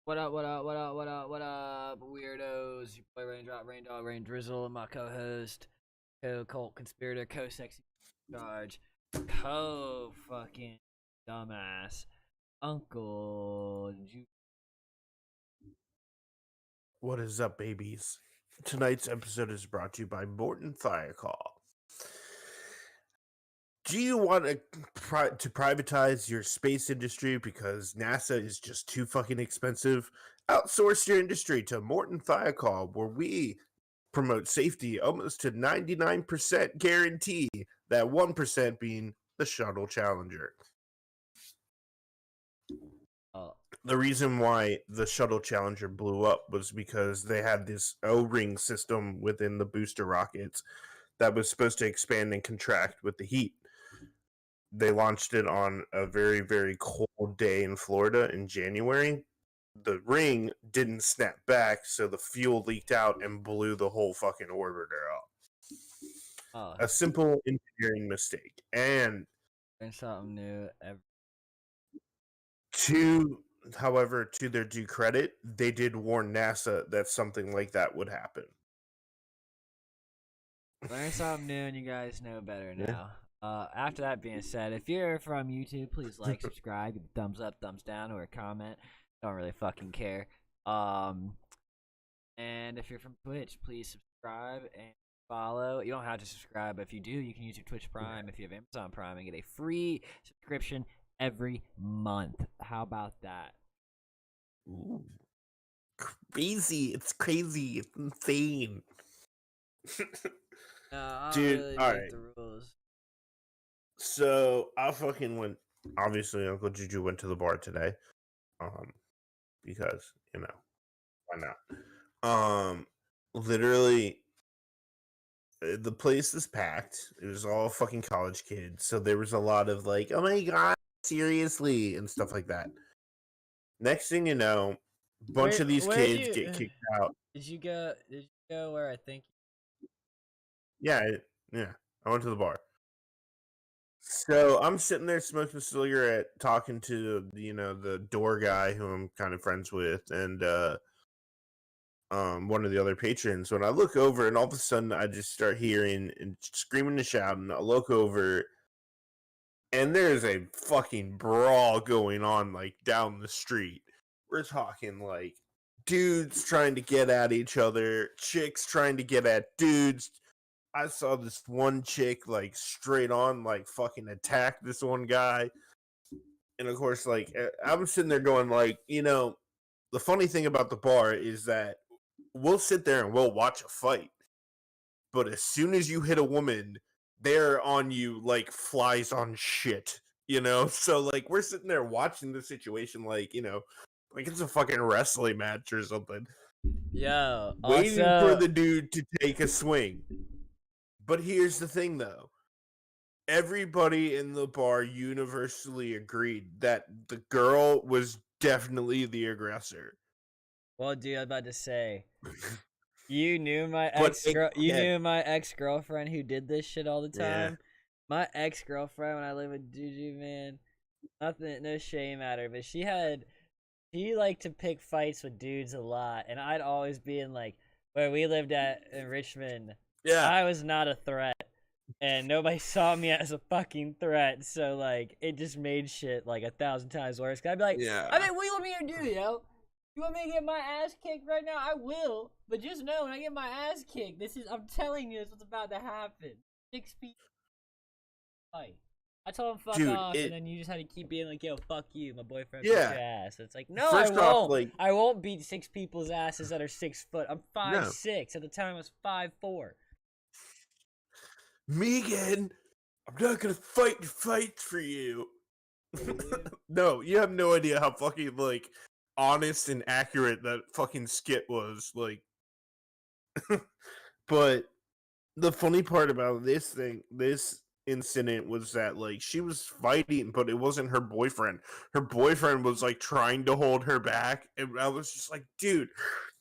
What up, what up, what up, what up, what up, weirdos? Your boy Raindrop, Rain Dog, Rain Drizzle, and my co-host, co-cult conspirator, co-sexy charge, co-fucking dumbass, Uncle Ju. What is up, babies? Tonight's episode is brought to you by Morton Firecall. Do you want to privatize your space industry because NASA is just too fucking expensive? Outsource your industry to Morton Firecall, where we promote safety almost to 99% guarantee, that 1% being the Shuttle Challenger. The reason why the Shuttle Challenger blew up was because they had this O-ring system within the booster rockets that was supposed to expand and contract with the heat. They launched it on a very, very cold day in Florida in January. The ring didn't snap back, so the fuel leaked out and blew the whole fucking orbiter up. A simple engineering mistake. And something new every. However, to their due credit, they did warn NASA that something like that would happen. Learn something new and you guys know better now. After that being said, if you're from YouTube, please like, subscribe, give a thumbs up, thumbs down, or a comment. Don't really fucking care. And if you're from Twitch, please subscribe and follow. You don't have to subscribe, but if you do, you can use your Twitch Prime if you have Amazon Prime and get a free subscription every month. How about that? Ooh. Crazy. It's crazy. It's insane. Dude, really alright. The rules. So I fucking went. Obviously, Uncle Juju went to the bar today. Because, you know, why not? Literally, the place is packed. It was all fucking college kids. So there was a lot of like, oh my god, seriously, and stuff like that. Next thing you know, a bunch of these kids get kicked out. Did you go where I think? Yeah. I went to the bar. So I'm sitting there smoking a cigarette, talking to the door guy who I'm kind of friends with, and one of the other patrons. When I look over, and all of a sudden I just start hearing and screaming and shouting. I look over, and there's a fucking brawl going on like down the street. We're talking like dudes trying to get at each other, chicks trying to get at dudes. I saw this one chick like straight on like fucking attack this one guy. And of course, like I'm sitting there going like, the funny thing about the bar is that we'll sit there and we'll watch a fight. But as soon as you hit a woman, they're on you like flies on shit, So like we're sitting there watching the situation like, like it's a fucking wrestling match or something. Yeah. Waiting for the dude to take a swing. But here's the thing, though. Everybody in the bar universally agreed that the girl was definitely the aggressor. Well, dude, I was about to say, you knew my ex-girlfriend who did this shit all the time. Yeah. My ex-girlfriend, when I lived with Juju, man, no shame at her, but she liked to pick fights with dudes a lot, and I'd always be in like where we lived in Richmond. Yeah, I was not a threat, and nobody saw me as a fucking threat, so, like, it just made shit, like, 1,000 times worse. I'd be like, yeah. I mean, what do you want me to do, yo? You want me to get my ass kicked right now? I will, but just know when I get my ass kicked, I'm telling you, this is what's about to happen. 6 people fight. I told him fuck off, and then you just had to keep being like, yo, fuck you, my boyfriend beat your ass. It's like, no, I won't. I won't beat 6 people's asses that are 6 foot. I'm 5'6". At the time, I was 5'4". Megan, I'm not gonna fight for you. No, you have no idea how fucking like honest and accurate that fucking skit was. Like, but the funny part about this incident was that like she was fighting, but it wasn't her boyfriend. Her boyfriend was like trying to hold her back, and I was just like, dude,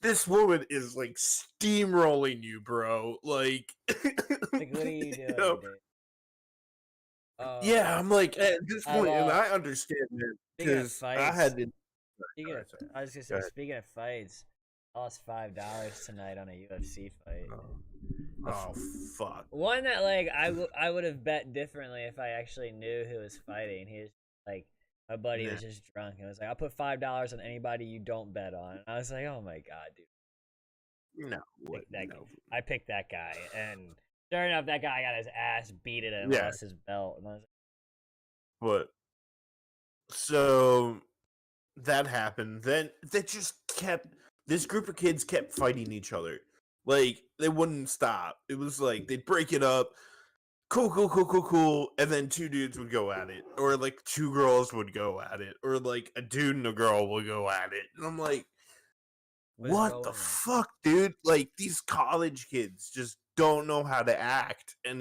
this woman is like steamrolling you, bro. Like, what are you doing? Yeah, I'm like at this point, and I understand that because I had been I was gonna Go say, ahead. speaking of fights, I lost $5 tonight on a UFC fight. Oh fuck. One that like I would have bet differently if I actually knew who was fighting. He was like, my buddy Yeah. was just drunk and was like, I'll put $5 on anybody you don't bet on. And I was like, oh my god, dude. No. What? No. I picked that guy, and sure enough, that guy got his ass beat it and lost his belt. And I was like, but so that happened. Then they just kept. This group of kids kept fighting each other. Like they wouldn't stop. It was like they'd break it up. Cool. And then two dudes would go at it. Or like two girls would go at it. Or like a dude and a girl would go at it. And I'm like, what the fuck, dude? Like these college kids just don't know how to act. And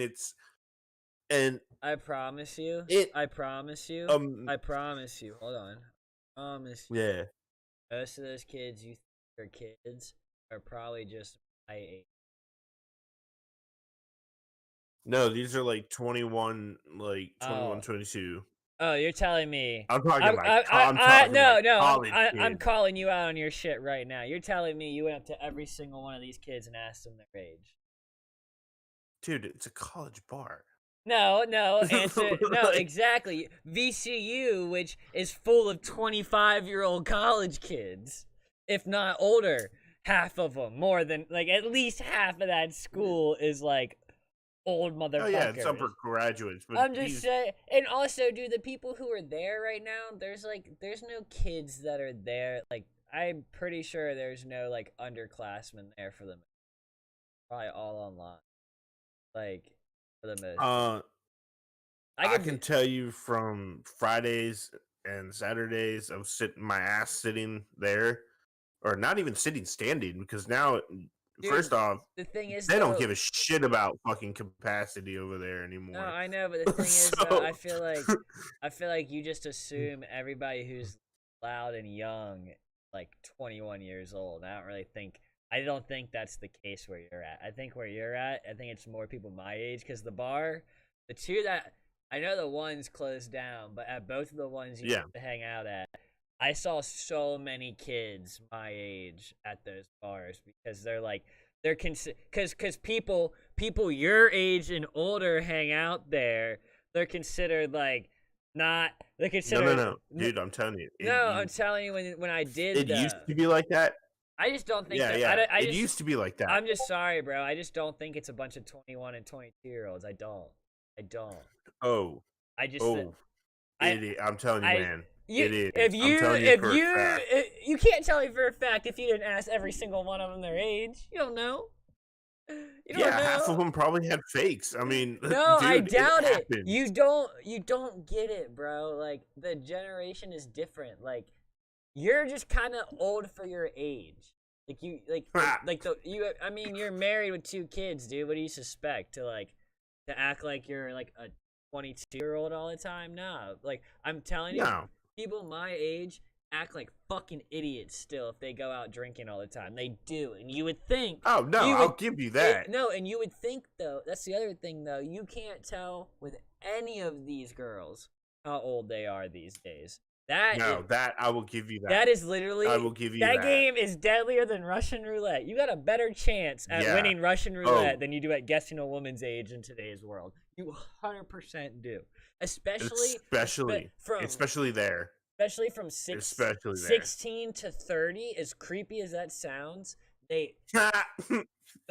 I promise you. I promise you. Hold on. Yeah. Most of those kids you think are kids are probably just my age. No, these are like 21, 22. Oh, you're telling me? I'm talking college I'm calling you out on your shit right now. You're telling me you went up to every single one of these kids and asked them their age? Dude, it's a college bar. No, answer. No, exactly. VCU, which is full of 25-year-old college kids, if not older. Half of them, more than like at least half of that school is like old motherfuckers. Oh yeah, it's upper graduates. But I'm just saying, and also, dude, the people who are there right now, there's no kids that are there. Like, I'm pretty sure there's no like underclassmen there for them. Probably all online. Like, for the most. I can tell you from Fridays and Saturdays of sitting there, or not even standing, because now, dude, first off, the thing is, they don't give a shit about fucking capacity over there anymore. No, I know, but the thing is, though, I feel like you just assume everybody who's loud and young, like 21 years old. I don't think that's the case where you're at. I think where you're at, I think it's more people my age, because the bar, the two that, I know the one's closed down, but at both of the ones you used to hang out at, I saw so many kids my age at those bars, because because people your age and older hang out there. They're considered like not. They're considered no, dude. I'm telling you. I'm telling you when I did. It used to be like that. I just don't think. It used to be like that. I'm just sorry, bro. I just don't think it's a bunch of 21 and 22-year-olds. I don't. Oh. I just. I'm telling you, man. It is. You can't tell me for a fact if you didn't ask every single one of them their age. You don't know. Half of them probably had fakes. I mean, no, dude, I doubt it. Happens. You don't get it, bro. Like the generation is different. Like you're just kind of old for your age. I mean, you're married with 2 kids, dude. What do you suspect to act like you're like a 22-year-old all the time? No, like I'm telling you, people my age act like fucking idiots still if they go out drinking all the time. They do, and you would think. Oh no, I'll give you that. And you would think though. That's the other thing though. You can't tell with any of these girls how old they are these days. That I will give you that. That is literally. I will give you that. That game is deadlier than Russian roulette. You got a better chance at winning Russian roulette than you do at guessing a woman's age in today's world. You 100% do. Especially there. Especially from 16 to 30, as creepy as that sounds, the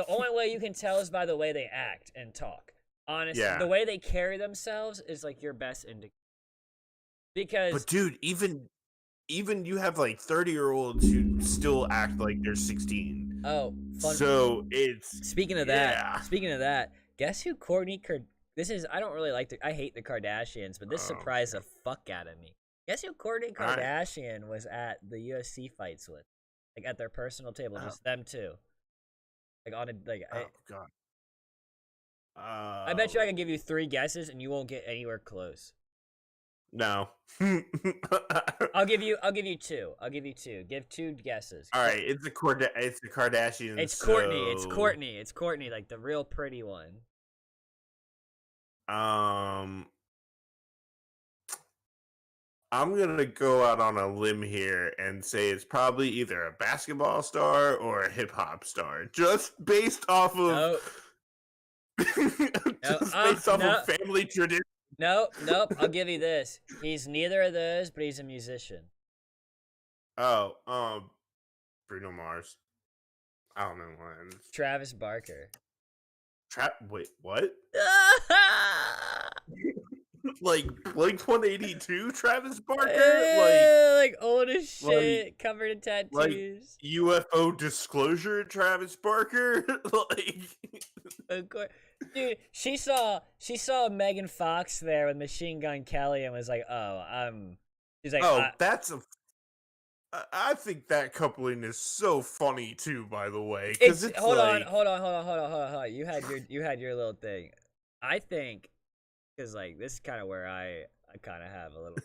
only way you can tell is by the way they act and talk. Honestly, the way they carry themselves is like your best indicator. But dude, even you have like 30-year-olds who still act like they're 16. Oh, fun. So it's speaking of that, guess who Kourtney I don't really I hate the Kardashians, but this surprised the fuck out of me. Guess who Kourtney Kardashian was at the UFC fights with? Like at their personal table, just them two. Like on a oh god. I bet you I can give you 3 guesses and you won't get anywhere close. No. I'll give you 2. Give 2 guesses. All right, it's the Kardashians. It's Kourtney. It's Kourtney, like the real pretty one. I'm gonna go out on a limb here and say it's probably either a basketball star or a hip hop star, just based off of Nope. No. just based off No. of family tradition. Nope. Nope. I'll give you this. He's neither of those, but he's a musician. Oh, Bruno Mars. I don't know, man. Travis Barker. Wait, what? Like Blink 182, Travis Barker? Like old as shit, covered in tattoos. Like UFO disclosure, Travis Barker? Like, of course. Dude, she saw Megan Fox there with Machine Gun Kelly and was like, she's like, oh, I think that coupling is so funny too, by the way. Because it's hold like, on. You had your little thing. I think, because like this is kind of where I kind of have a little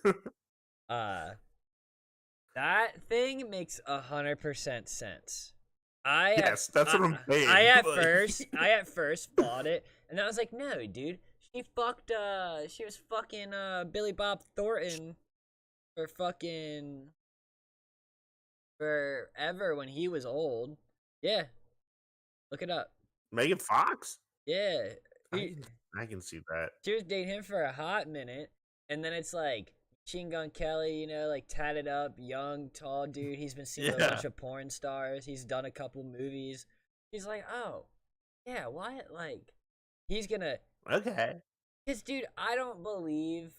that thing makes 100% sense. yes, that's what I'm saying. I at first bought it, and I was like, no, dude, she was fucking Billy Bob Thornton for fucking forever when he was old. Yeah, look it up. Megan Fox? Yeah, I can see that. she was dating him for a hot minute, and then it's like Machine Gun Kelly, you know, like tatted up, young, tall dude. He's been seen with a bunch of porn stars. He's done a couple movies. He's like, oh, yeah, what? Like, he's gonna. Okay. Cause, dude, I don't believe.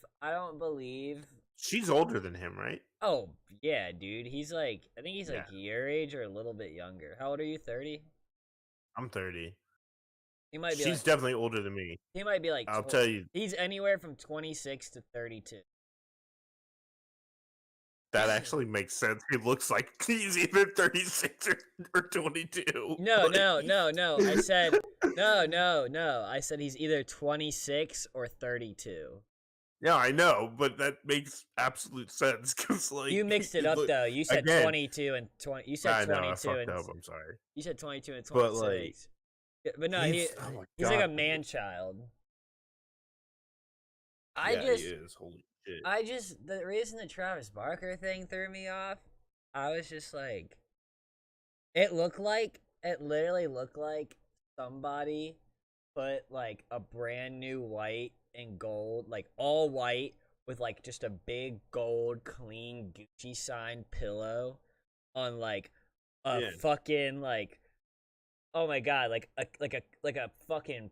She's older than him, right? Oh yeah, dude. He's like, I think he's like your age or a little bit younger. How old are you? 30? I'm 30. He might be. She's definitely older than me. He might be like. I'll tell you. He's anywhere from 26 to 32. That actually makes sense. He looks like he's either 36 or 22. No. I said no. I said he's either 26 or 32. Yeah, I know, but that makes absolute sense because like you mixed it up though. You said 22 and 20. You said 22 I fucked and up. I'm sorry. You said 22 and 26. But like, but no, he's like a man child. He is. Holy shit. The reason the Travis Barker thing threw me off, I was just like, it literally looked like somebody put like a brand new white and gold, like all white with like just a big gold clean Gucci sign pillow on like a fucking like, oh my god, like a fucking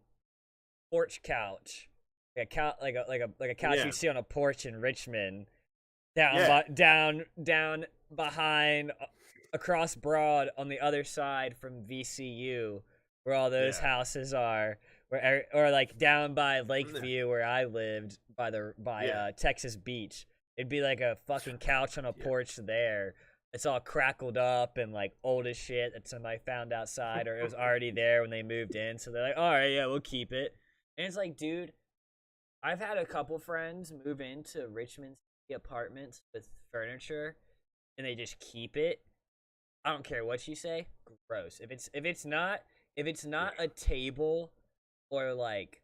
porch couch. Like a couch you see on a porch in Richmond, down behind across Broad on the other side from VCU, where all those houses are, or like down by Lakeview where I lived by Texas Beach. It'd be like a fucking couch on a porch there. It's all crackled up and like old as shit that somebody found outside, or it was already there when they moved in. So they're like, all right, yeah, we'll keep it. And it's like, dude, I've had a couple friends move into Richmond City apartments with furniture, and they just keep it. I don't care what you say. Gross. If it's not a table or like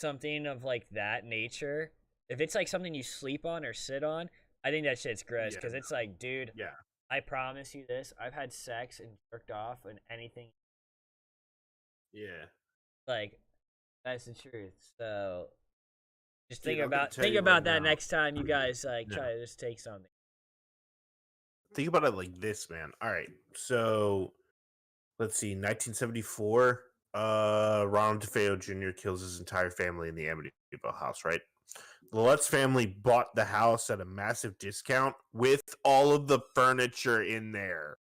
something of like that nature, if it's like something you sleep on or sit on, I think that shit's gross because it's like, dude, I promise you this. I've had sex and jerked off and anything. Yeah. Like, that's the truth. So just think about that next time you guys like try to just take something. Think about it like this, man. All right, so let's see, 1974. Ronald DeFeo Jr. kills his entire family in the Amityville house. Right, the Lutz family bought the house at a massive discount with all of the furniture in there.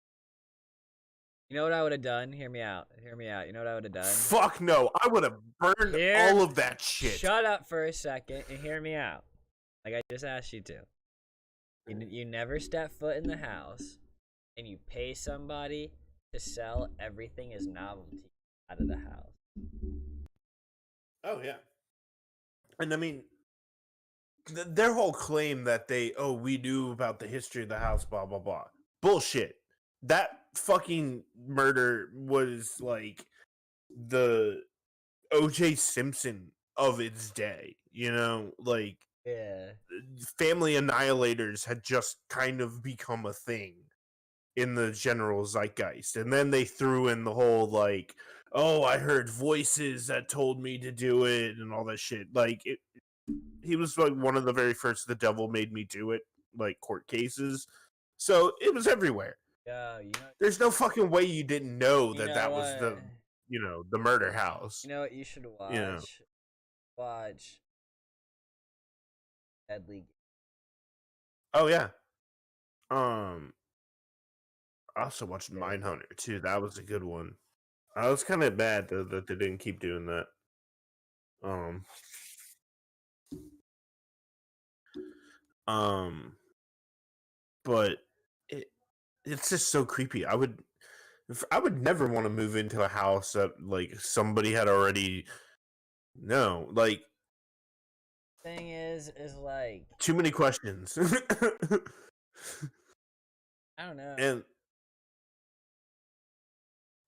You know what I would have done? Hear me out. You know what I would have done? Fuck no. I would have burned all of that shit. Shut up for a second and hear me out. Like I just asked you to. You never step foot in the house and you pay somebody to sell everything as novelty out of the house. Oh, yeah. And I mean, their whole claim that we knew about the history of the house, blah, blah, blah. Bullshit. That fucking murder was like the O.J. Simpson of its day, you know? Like, Yeah. family annihilators had just kind of become a thing in the general zeitgeist. And then they threw in the whole, like, oh, I heard voices that told me to do it and all that shit. Like, he was like one of the very first The Devil Made Me Do It, like, court cases. So it was everywhere. Yo, There's no fucking way you didn't know you that know that was what? the murder house. You know what you should You know. watch? Watch Deadly. Oh yeah. I also watched Yeah. Mindhunter too. That was a good one. I was kind of bad though that they didn't keep doing that. But it's just so creepy. I would never want to move into a house that like somebody had already. No, like Thing is like too many questions. I don't know.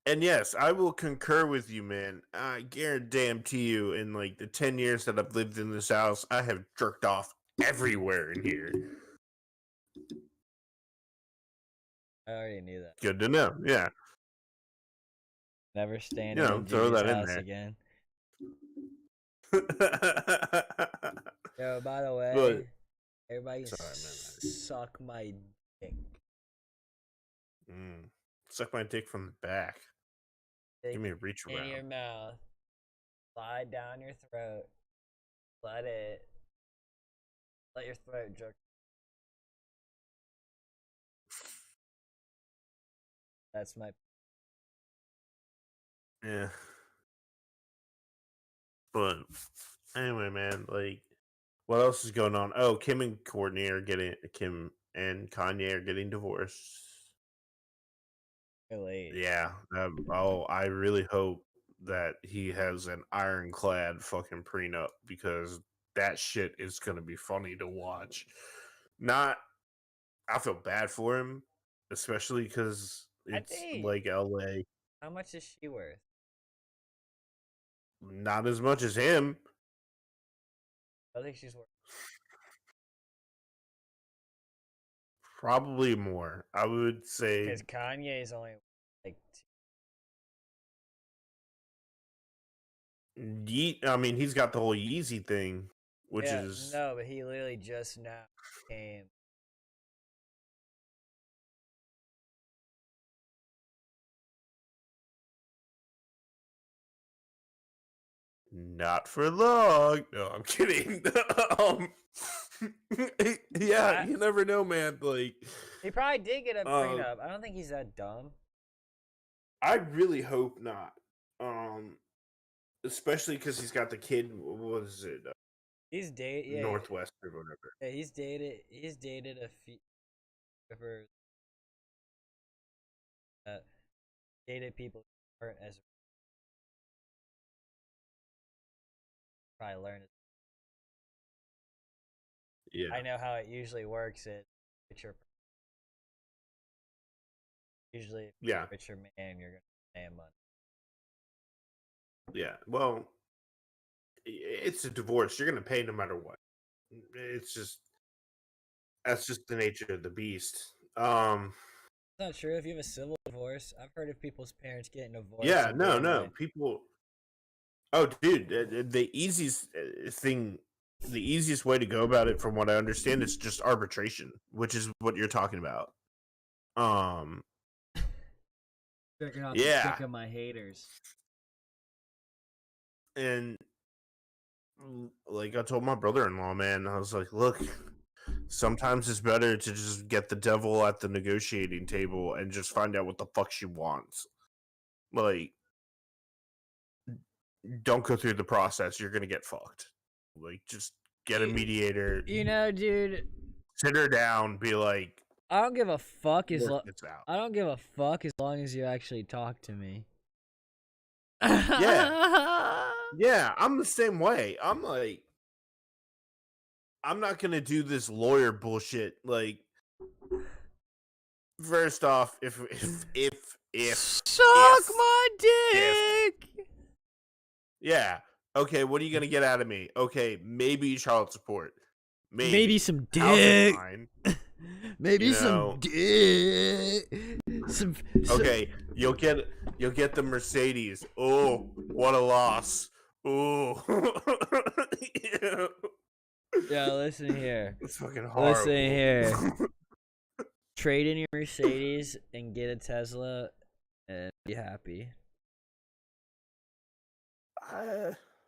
And yes, I will concur with you, man. I guarantee you, in like the 10 years that I've lived in this house, I have jerked off everywhere in here. I already knew that. Good to know. Yeah. Never staying You in throw Juju's that in house there. again. Yo, by the way, But everybody sorry, man. suck my dick. Suck my dick from the back. Give me a reach around. In your mouth. Slide down your throat. Let your throat jerk. That's my. Yeah. But anyway, man, like, what else is going on? Oh, Kim and Kanye are getting divorced. Really? Yeah. I really hope that he has an ironclad fucking prenup because that shit is gonna be funny to watch. I feel bad for him, especially because it's like LA. How much is she worth? Not as much as him. I think she's worth. Probably more. I would say. Because Kanye is only like. I mean, he's got the whole Yeezy thing, which is no, but he literally just now came. not for long. No, I'm kidding. Yeah, you never know, man. Like he probably did get a prenup. I don't think he's that dumb. I really hope not. Especially because he's got the kid. What is it? He's dated Northwest or whatever. Yeah, he's dated a few. Dated people as probably learn it. Yeah, I know how it usually works. Usually, if you're a richer man, you're gonna pay him money. Yeah, well, it's a divorce. You're gonna pay no matter what. That's just the nature of the beast. It's not true. If you have a civil divorce, I've heard of people's parents getting divorced. Yeah, no, people. Oh, dude, the easiest way to go about it, from what I understand, is just arbitration, which is what you're talking about. Checking out the dick of my haters. And like I told my brother-in-law, man, I was like, look, sometimes it's better to just get the devil at the negotiating table and just find out what the fuck she wants. Like, don't go through the process. You're gonna get fucked. Like, just get a mediator. Dude. Sit her down. Be like, I don't give a fuck I don't give a fuck as long as you actually talk to me. Yeah, I'm the same way. I'm like, I'm not gonna do this lawyer bullshit. Like, first off, if suck my dick. Yeah. Okay, what are you gonna get out of me? Okay, maybe child support. Maybe some House is dick. fine. Maybe some dick. Okay, you'll get the Mercedes. Oh, what a loss. Oh. Yeah, listen here. It's fucking horrible. Listen here. Trade in your Mercedes and get a Tesla and be happy.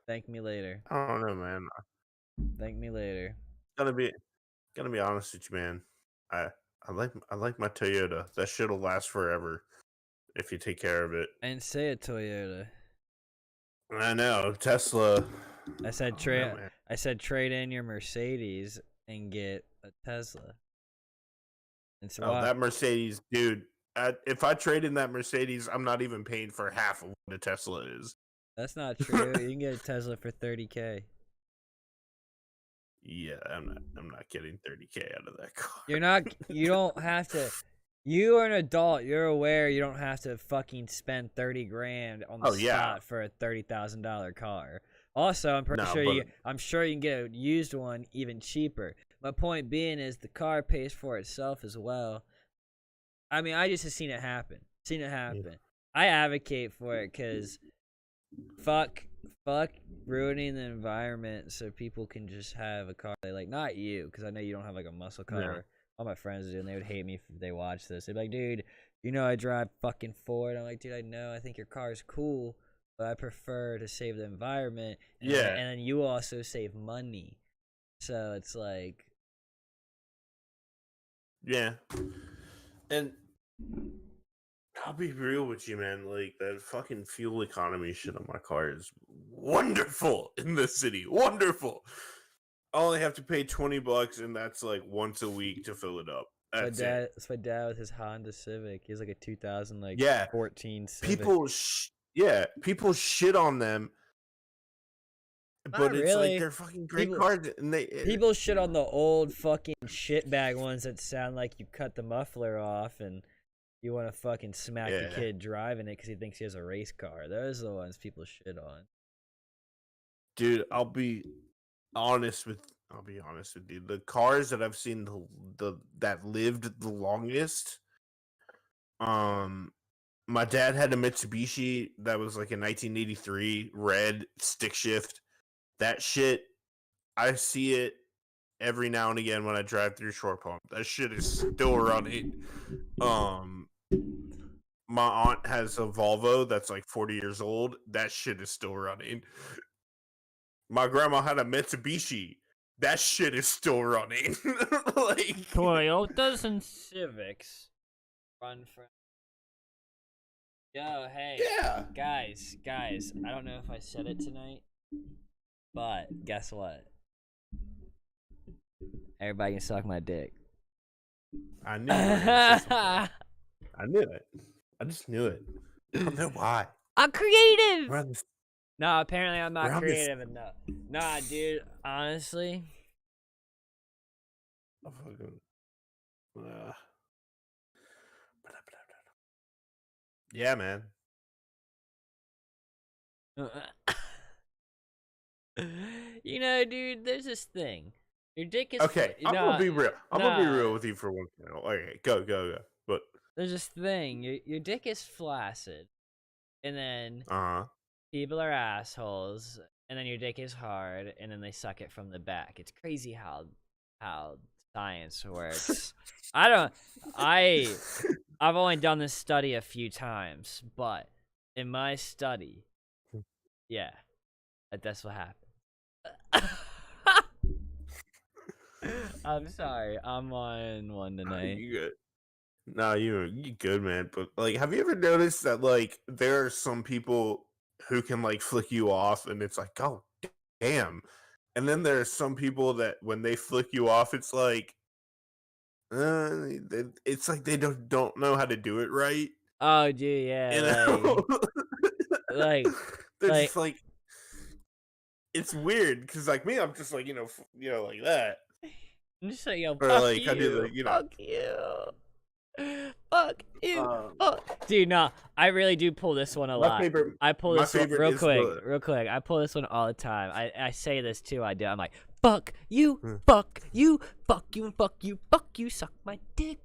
Thank me later. I don't know, man. Thank me later. Gonna be honest with you, man. I like my Toyota. That shit'll last forever if you take care of it. And say a Toyota. I know Tesla. I said trade in your Mercedes and get a Tesla. And so that Mercedes, dude. If I trade in that Mercedes, I'm not even paying for half of what a Tesla is. That's not true. You can get a Tesla for $30,000. Yeah, I'm not getting $30,000 out of that car. You don't have to. You are an adult. You're aware you don't have to fucking spend $30,000 on the spot for a $30,000 car. Also, I'm sure you can get a used one even cheaper. My point being is the car pays for itself as well. I mean, I just have seen it happen. Yeah. I advocate for it because fuck ruining the environment so people can just have a car they like. Not you, because I know you don't have like a muscle car. Yeah. All my friends do, and they would hate me if they watch this. They'd be like, dude, you know I drive fucking Ford. I'm like, dude, I know. I think your car is cool, but I prefer to save the environment. And then you also save money. So it's like... Yeah. And I'll be real with you, man. Like, that fucking fuel economy shit on my car is wonderful in this city. Wonderful. I only have to pay $20, and that's like once a week to fill it up. That's my dad with his Honda Civic. He has like a 2014 Civic. People shit on them, but it's like they're fucking great cars. And people shit on the old fucking shitbag ones that sound like you cut the muffler off and you want to fucking smack the kid driving it because he thinks he has a race car. Those are the ones people shit on. Dude, I'll be honest with you. The cars that I've seen that lived the longest, my dad had a Mitsubishi that was like a 1983 red stick shift. That shit, I see it every now and again when I drive through Short Pump. That shit is still running. My aunt has a Volvo that's like 40 years old. That shit is still running. My grandma had a Mitsubishi. That shit is still running. Like Toyotas and Civics run for... Yo, hey. Yeah. Guys, I don't know if I said it tonight, but guess what? Everybody can suck my dick. I knew it. I knew it. I just knew it. I don't know why. I'm creative! No, apparently I'm not creative enough. Nah, dude, honestly. Yeah, man. You know, dude, there's this thing. Your dick is... Okay, I'm gonna be real. I'm gonna be real with you for one minute. Okay, go. But there's this thing. Your dick is flaccid. And then... people are assholes, and then your dick is hard, and then they suck it from the back. It's crazy how science works. I've only done this study a few times, but in my study, yeah, that's what happened. I'm sorry, I'm on one tonight. You good? No, you good, man. But like, have you ever noticed that like there are some people who can like flick you off and it's like, oh damn, and then there's some people that when they flick you off it's like it's like they don't know how to do it right. Oh dude, yeah, you know? like just like it's weird because like me, I'm just like you know like that. I'm just like, yo, or fuck like you, I do the, you know, fuck you. Dude, no, I really do pull this one a lot. I pull this one real quick. I pull this one all the time. I say this too. I'm like, fuck you, fuck you, fuck you, and fuck you, fuck you, suck my dick.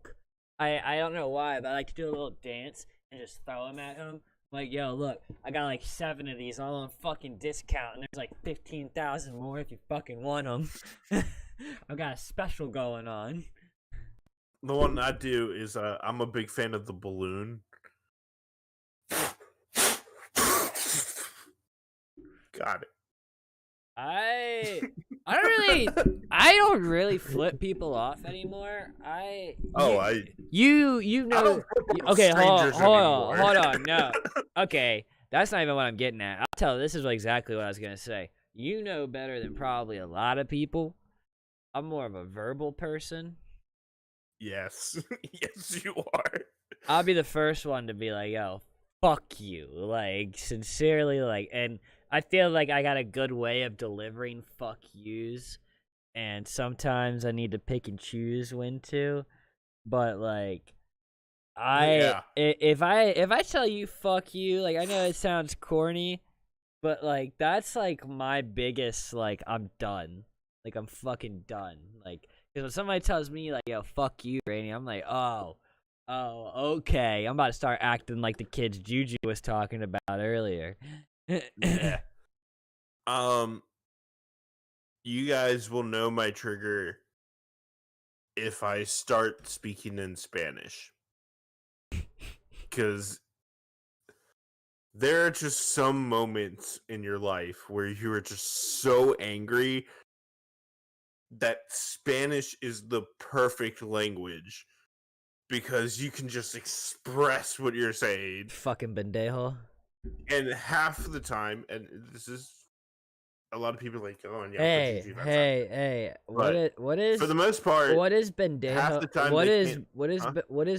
I don't know why, but I like to do a little dance and just throw them at him. Like, yo, look, I got like 7 of these all on fucking discount, and there's like 15,000 more if you fucking want them. I've got a special going on. The one I do is I'm a big fan of the balloon. Got it. I don't really flip people off anymore. You know. Okay, hold on. No. Okay, that's not even what I'm getting at. I'll tell you, this is exactly what I was gonna say. You know better than probably a lot of people. I'm more of a verbal person. Yes. Yes, you are. I'll be the first one to be like, yo, fuck you. Like, sincerely, like, and I feel like I got a good way of delivering fuck yous. And sometimes I need to pick and choose when to. But, like, if I tell you fuck you, like, I know it sounds corny, but, like, that's, like, my biggest, like, I'm done. Like, I'm fucking done. Like, because when somebody tells me, like, yo, fuck you, Rainy, I'm like, oh, okay. I'm about to start acting like the kids Juju was talking about earlier. Yeah. You guys will know my trigger if I start speaking in Spanish. Because there are just some moments in your life where you are just so angry that Spanish is the perfect language because you can just express what you're saying. Fucking pendejo. And half the time, and this is a lot of people like, oh, yeah, hey, what is for the most part? What is pendejo? Half the time, what is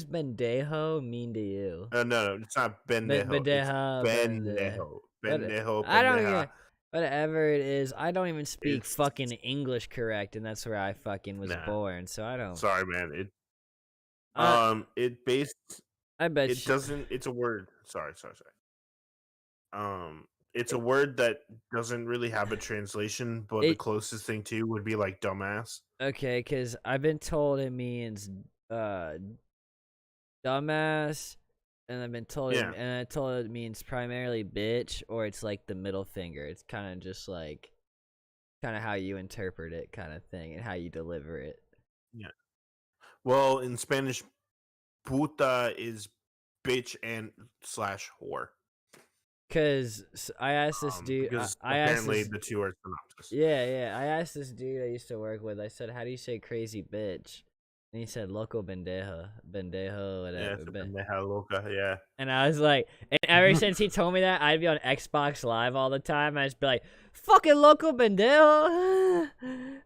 pendejo mean to you? No, it's not pendejo. Pendejo. Pendejo. I don't even. Whatever it is, I don't even speak fucking English correct, and that's where I fucking was born. So I don't. Sorry, man. I bet it doesn't. It's a word. Sorry. It's a word that doesn't really have a translation, but the closest thing to would be like dumbass. Okay, because I've been told it means dumbass, and I've been told it means primarily bitch, or it's like the middle finger. It's kind of just like how you interpret it, kind of thing, and how you deliver it. Yeah. Well, in Spanish, puta is bitch and / whore. Because I asked this dude. Apparently the two are synonymous. Yeah. I asked this dude I used to work with. I said, "How do you say crazy bitch?" And he said, "Loco bendejo, whatever." Yeah, bendeja loca. Yeah. And I was like, and ever since he told me that, I'd be on Xbox Live all the time. I'd just be like, "Fucking loco bendejo."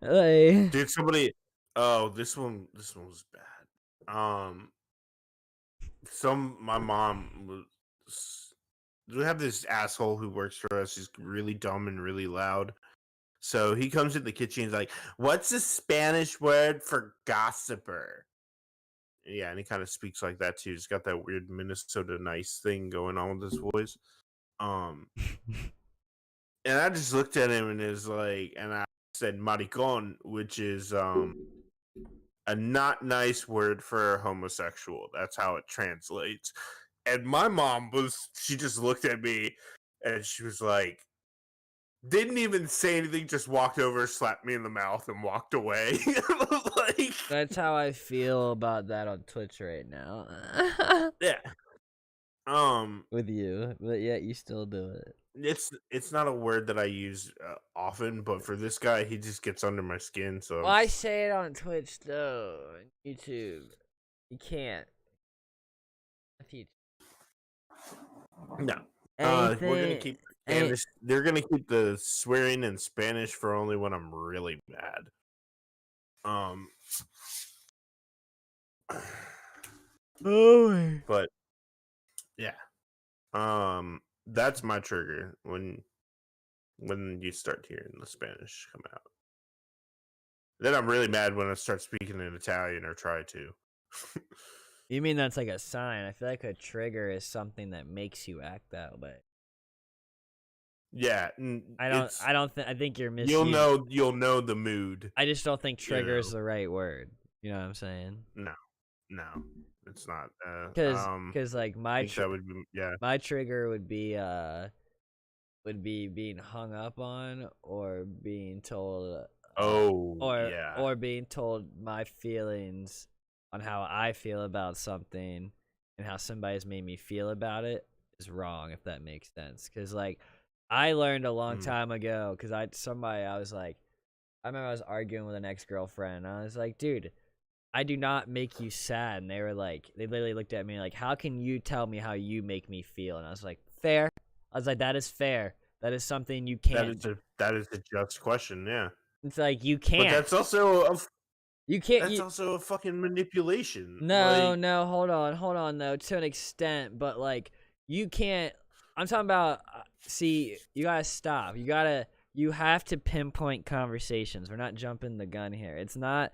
Like, dude, somebody. Oh, this one was bad. My mom was. We have this asshole who works for us. He's really dumb and really loud. So he comes in the kitchen. He's like, "What's the Spanish word for gossiper?" Yeah, and he kind of speaks like that too. He's got that weird Minnesota nice thing going on with his voice. And I just looked at him and I said "maricón," which is a not nice word for homosexual. That's how it translates. And my mom she just looked at me and she was like, didn't even say anything, just walked over, slapped me in the mouth, and walked away. Like, that's how I feel about that on Twitch right now. Yeah. With you, but yet you still do it. It's not a word that I use often, but for this guy, he just gets under my skin. So I say it on Twitch though, YouTube. You can't. No. We're gonna keep Spanish. They're gonna keep the swearing in Spanish for only when I'm really mad. But yeah. That's my trigger when you start hearing the Spanish come out. Then I'm really mad when I start speaking in Italian or try to. You mean that's like a sign? I feel like a trigger is something that makes you act that way. Yeah, I think you're you'll misusing. know the mood. I just don't think trigger is You the right word. You know what I'm saying? know, no, it's not. Cause like I think that would be my trigger would be being hung up on or being told Oh yeah. or being told my feelings on how I feel about something and how somebody's made me feel about it is wrong, if that makes sense. Cause like I learned a long Mm. time ago, cause I was like, I remember I was arguing with an ex-girlfriend and I was like, dude, I do not make you sad. And they were like, they literally looked at me like, how can you tell me how you make me feel? And I was like, fair. I was like, that is fair. That is something you can't. That is a just question. Yeah, It's like you but can't. You can't. that's also a fucking manipulation. No, Like, no, hold on, though, to an extent, but like you can't. I'm talking about. See, you gotta stop. You have to pinpoint conversations. We're not jumping the gun here. It's not.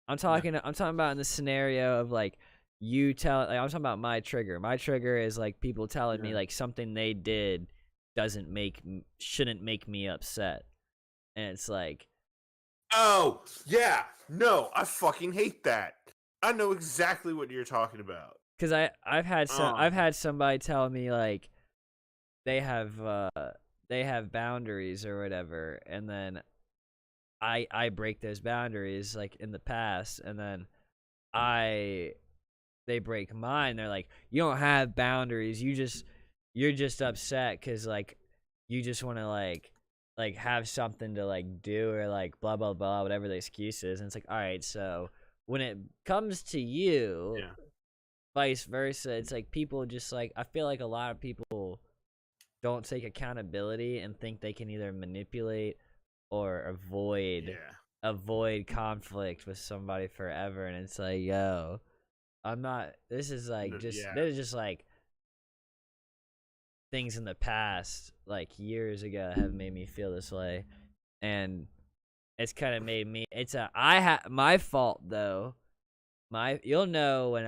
I'm talking about in the scenario of like you tell. Like, I'm talking about my trigger. My trigger is like people telling me like something they did shouldn't make me upset, and it's like. oh yeah, no, I fucking hate that. I know exactly what you're talking about. Because I've had somebody tell me like they have boundaries or whatever, and then I break those boundaries like in the past, and then they break mine. They're like, you don't have boundaries. You're just upset because like you just want to like have something to like do or like blah blah blah whatever the excuse is. And it's like, all right, so when it comes to you, vice versa, it's like people just like, I feel like a lot of people don't take accountability and think they can either manipulate or avoid conflict with somebody forever. And it's like, yo, I'm not. This is just like things in the past, like years ago, have made me feel this way, and it's kind of made me. My fault though. You'll know when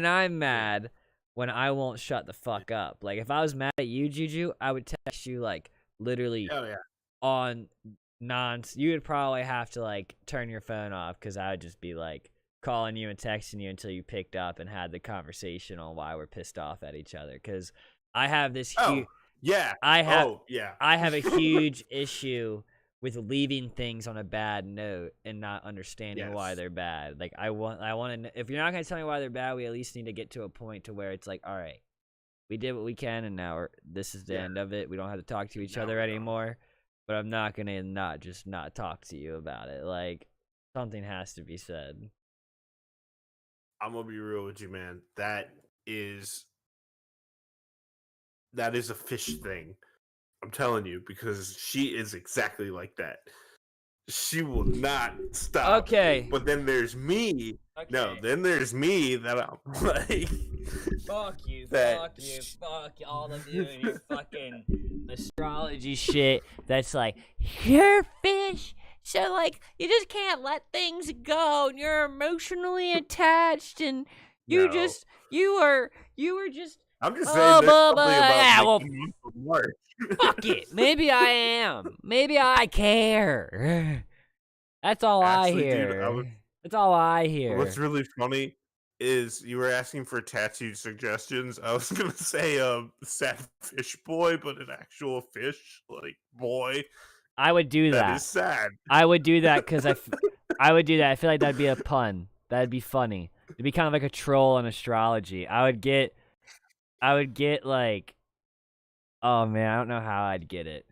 I'm mad when I won't shut the fuck up. Like if I was mad at you, Juju, I would text you like literally on you would probably have to like turn your phone off because I would just be like calling you and texting you until you picked up and had the conversation on why we're pissed off at each other. Because I have this huge, I have a huge issue with leaving things on a bad note and not understanding why they're bad. Like I want to. If you're not gonna tell me why they're bad, we at least need to get to a point to where it's like, all right, we did what we can, and now this is the end of it. We don't have to talk to each other anymore. But I'm not gonna not talk to you about it. Like something has to be said. I'm gonna be real with you, man. That is a fish thing. I'm telling you, because she is exactly like that. She will not stop. Okay. But then there's me. Okay. No, then there's me that I'm like, fuck you, fuck all of you and your fucking astrology shit. That's like, you're fish, so like you just can't let things go, and you're emotionally attached, and you were just. I'm just saying there's something about March. Fuck it. Maybe I am. Maybe I care. That's all I hear. Dude, that's all I hear. What's really funny is you were asking for tattoo suggestions. I was gonna say sad fish boy, but an actual fish like boy. I would do that. That is sad. I would do that because I would do that. I feel like that'd be a pun. That'd be funny. It'd be kind of like a troll in astrology. I would get like, oh man, I don't know how I'd get it,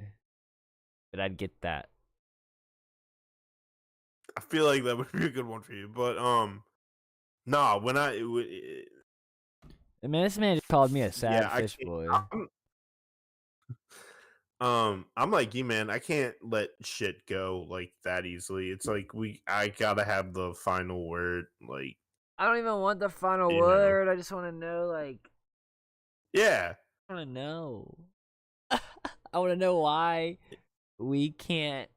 but I'd get that. I feel like that would be a good one for you, but nah. When I man, this man just called me a sad fish boy. I'm like you, man. I can't let shit go like that easily. It's like I gotta have the final word. Like I don't even want the final word. I just want to know, like. Yeah. I want to know. I want to know why we can't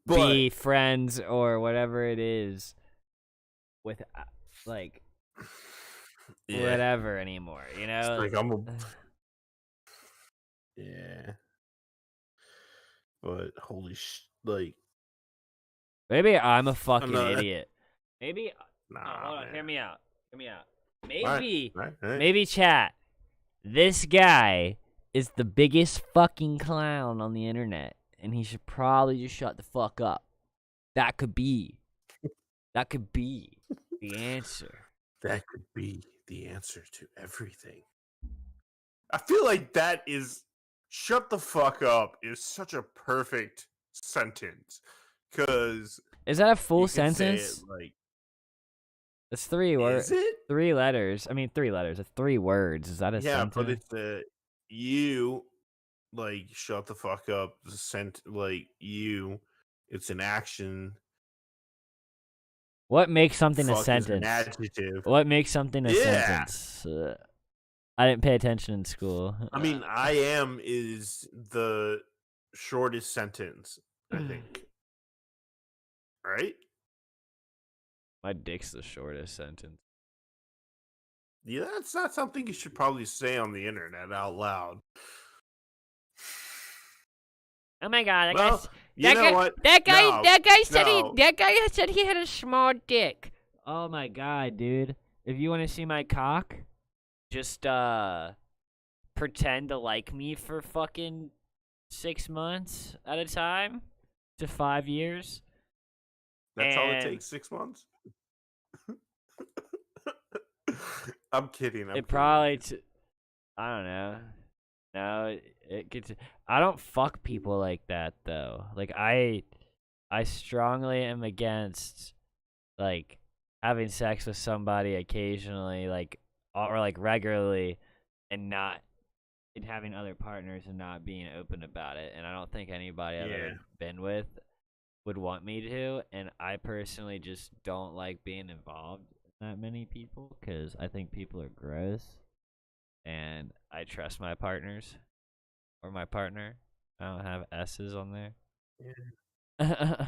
be friends or whatever it is with like whatever anymore, you know? Like Yeah. But holy like, Maybe I'm a I don't fucking know. idiot. Maybe. Oh, Nah, hold on. Hear man. me out. Hear me out. All Maybe. right. Maybe chat. This guy is the biggest fucking clown on the internet, and he should probably just shut the fuck up. That could be. That could be the answer. That could be the answer to everything. I feel like that is shut the fuck up is such a perfect sentence. Cause Is that a full you can say it sentence? like, It's 3 is words. it? 3 letters. I mean, 3 letters. It's 3 words. Is that a Yeah, but sentence? it's you like shut the fuck up. Like you. It's an action. What makes something a Fuck is an sentence? adjective. What makes something a Yeah. sentence? I didn't pay attention in school. I mean, I am is the shortest sentence, I think. Right? My dick's the shortest sentence. Yeah, that's not something you should probably say on the internet out loud. Oh my god! Well, you know what? That guy said he had a small dick. Oh my god, dude! If you want to see my cock, just pretend to like me for fucking 6 months at a time to 5 years. That's all it takes, 6 months? I'm kidding. It probably. I don't know. No, it gets. I don't fuck people like that though. Like I strongly am against like having sex with somebody occasionally, like or like regularly, and having other partners and not being open about it. And I don't think anybody I've ever been with would want me to. And I personally just don't like being involved in that many people because I think people are gross. And I trust my partners or my partner. I don't have S's on there. Yeah.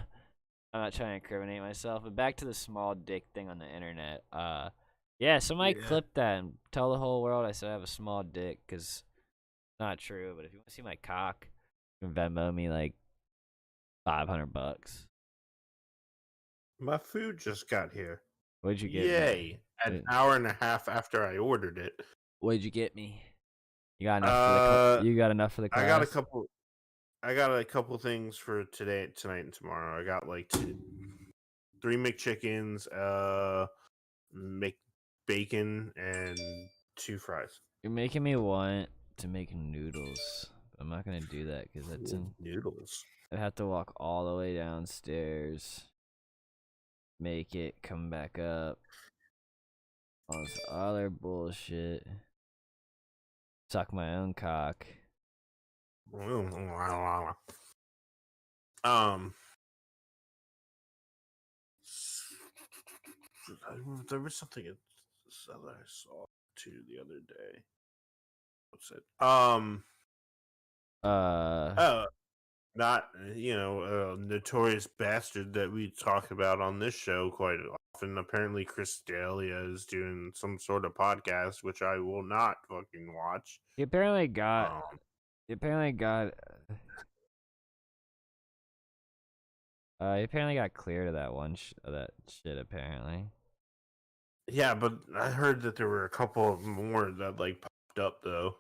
I'm not trying to incriminate myself, but back to the small dick thing on the internet. Yeah, somebody clip that and tell the whole world I said I have a small dick, because it's not true. But if you want to see my cock, you can Venmo me like $500. My food just got here. What'd you get me? An hour and a half after I ordered it. What'd you get me? You got enough you got enough for the class? I got a couple things for tonight and tomorrow. I got like 3 McChickens, bacon, and 2 fries. You're making me want to make noodles. I'm not gonna do that because that's noodles. I'd have to walk all the way downstairs, make it, come back up, all this other bullshit. Suck my own cock. There was something that I saw too the other day. What's it? Not a notorious bastard that we talk about on this show quite often. Apparently, Chris D'Elia is doing some sort of podcast, which I will not fucking watch. He apparently got. He apparently got cleared of that that shit. Apparently. Yeah, but I heard that there were a couple of more that like popped up though.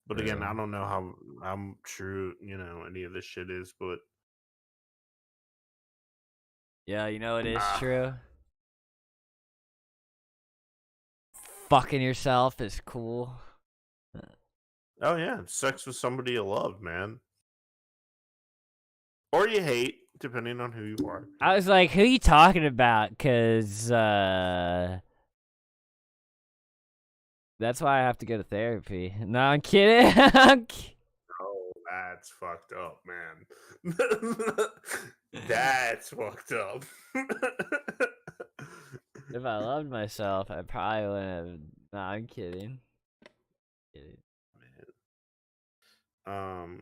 But again, I don't know how true any of this shit is, but yeah, it is true. Fucking yourself is cool. Oh yeah, sex with somebody you love, man, or you hate, depending on who you are. I was like, who are you talking about? Cause that's why I have to go to therapy. No, I'm kidding. Oh, that's fucked up, man. That's fucked up. If I loved myself, I probably wouldn't have. No, I'm kidding. Man.